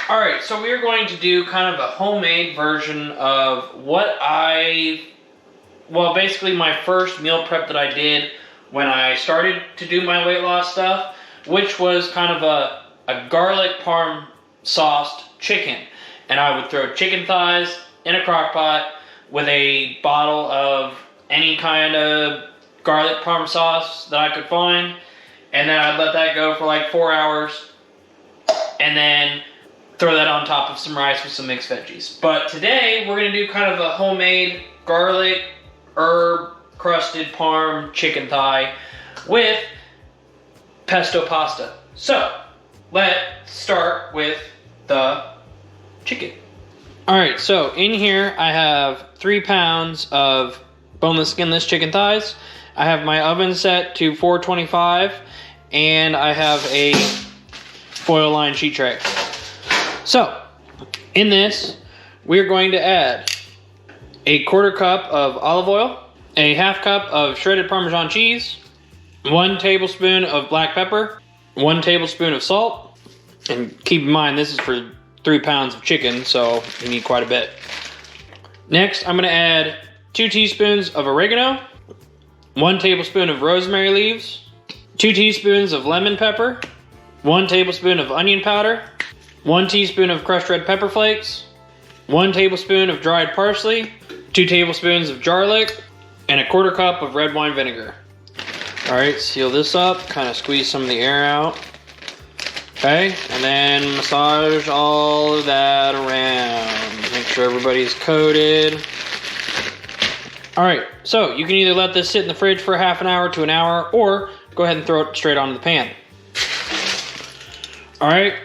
All right, so we are going to do kind of a homemade version of basically my first meal prep that I did when I started to do my weight loss stuff, which was kind of a garlic parm sauced chicken. And I would throw chicken thighs in a crock pot with a bottle of any kind of garlic parm sauce that I could find. And then I'd let that go for like 4 hours. And then throw that on top of some rice with some mixed veggies. But today we're going to do kind of a homemade garlic herb crusted parm chicken thigh with pesto pasta. So let's start with the chicken. Alright, so in here I have 3 pounds of boneless, skinless chicken thighs. I have my oven set to 425 and I have a foil lined sheet tray. So, in this, we're going to add a 1/4 cup of olive oil, a 1/2 cup of shredded Parmesan cheese, 1 tablespoon of black pepper, 1 tablespoon of salt, and keep in mind this is for 3 pounds of chicken, so you need quite a bit. Next, I'm going to add 2 teaspoons of oregano, 1 tablespoon of rosemary leaves, 2 teaspoons of lemon pepper, 1 tablespoon of onion powder, 1 teaspoon of crushed red pepper flakes, 1 tablespoon of dried parsley, 2 tablespoons of garlic, and a 1/4 cup of red wine vinegar. Alright, seal this up, kind of squeeze some of the air out. Okay, and then massage all of that around. Make sure everybody's coated. Alright, so you can either let this sit in the fridge for half an hour to an hour, or go ahead and throw it straight onto the pan. Alright,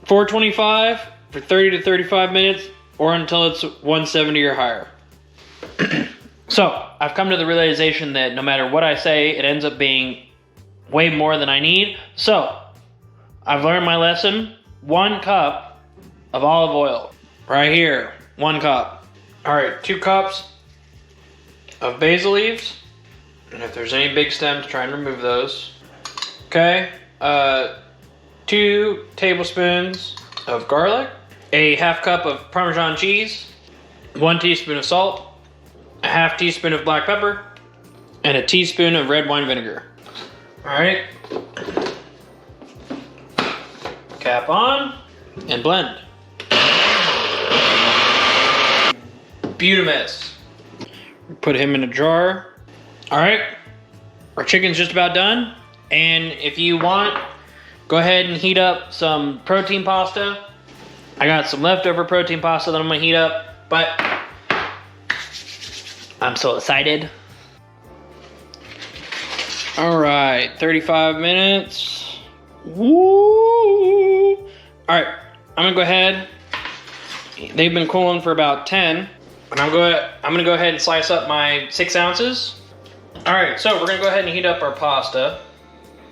425 for 30 to 35 minutes, or until it's 170 or higher. So, I've come to the realization that no matter what I say, it ends up being way more than I need. So, I've learned my lesson. 1 cup of olive oil. Right here, 1 cup. Alright, 2 cups of basil leaves. And if there's any big stems, try and remove those. Okay, 2 tablespoons of garlic, a 1/2 cup of Parmesan cheese, 1 teaspoon of salt, a 1/2 teaspoon of black pepper, and a teaspoon of red wine vinegar. Alright. Cap on and blend. Beautimous. Put him in a jar. Alright. Our chicken's just about done. And if you want, go ahead and heat up some protein pasta. I got some leftover protein pasta that I'm going to heat up, but I'm so excited. Alright, 35 minutes. Woo! Alright, I'm going to go ahead. They've been cooling for about 10. And I'm going to go ahead and slice up my 6 ounces. Alright, so we're going to go ahead and heat up our pasta.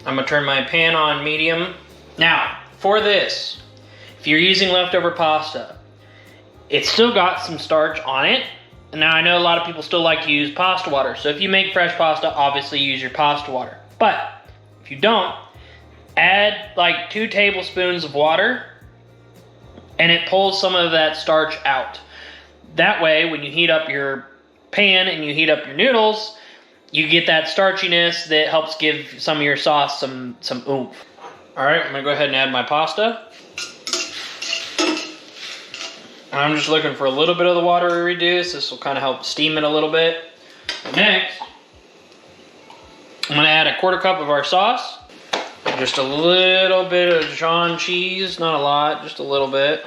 I'm going to turn my pan on medium. Now, for this, if you're using leftover pasta, it's still got some starch on it. Now, I know a lot of people still like to use pasta water. So if you make fresh pasta, obviously use your pasta water. But if you don't, add like 2 tablespoons of water and it pulls some of that starch out. That way, when you heat up your pan and you heat up your noodles, you get that starchiness that helps give some of your sauce some oomph. Alright, I'm going to go ahead and add my pasta. And I'm just looking for a little bit of the water to reduce. This will kind of help steam it a little bit. Next, I'm going to add a 1/4 cup of our sauce. Just a little bit of Dijon cheese, not a lot, just a little bit.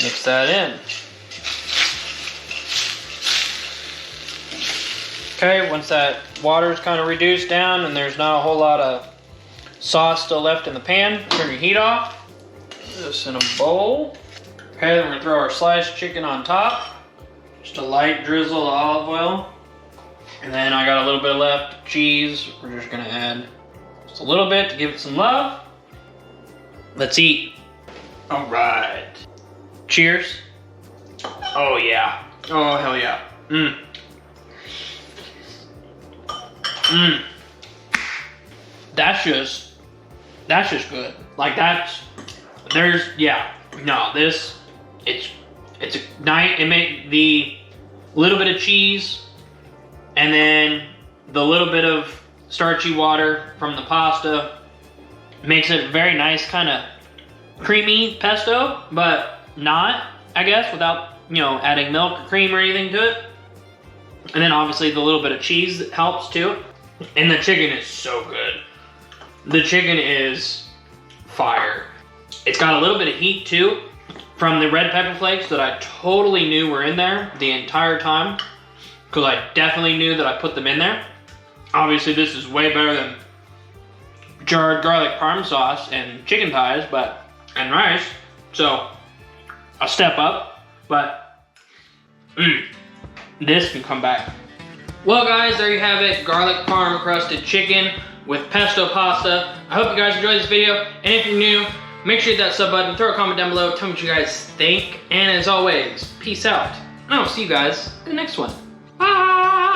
Mix that in. Okay, once that water's kind of reduced down and there's not a whole lot of sauce still left in the pan, turn your heat off. Put this in a bowl. Okay, then we're gonna throw our sliced chicken on top. Just a light drizzle of olive oil. And then I got a little bit left, cheese. We're just gonna add just a little bit to give it some love. Let's eat. All right. Cheers. Oh yeah. Oh hell yeah. That's just that's just good. Like it's a nice, it made the little bit of cheese and then the little bit of starchy water from the pasta makes it very nice, kind of creamy pesto, but not, I guess, without, you know, adding milk or cream or anything to it. And then obviously the little bit of cheese that helps too. And the chicken is so good. The chicken is fire. It's got a little bit of heat too from the red pepper flakes that I totally knew were in there the entire time, because I definitely knew that I put them in there. Obviously this is way better than jarred garlic parm sauce and chicken thighs, and rice, so a step up, but this can come back. Well guys, there you have it, garlic parm crusted chicken with pesto pasta. I hope you guys enjoyed this video, and if you're new, make sure you hit that sub button, throw a comment down below, tell me what you guys think, and as always, peace out, and I'll see you guys in the next one. Bye!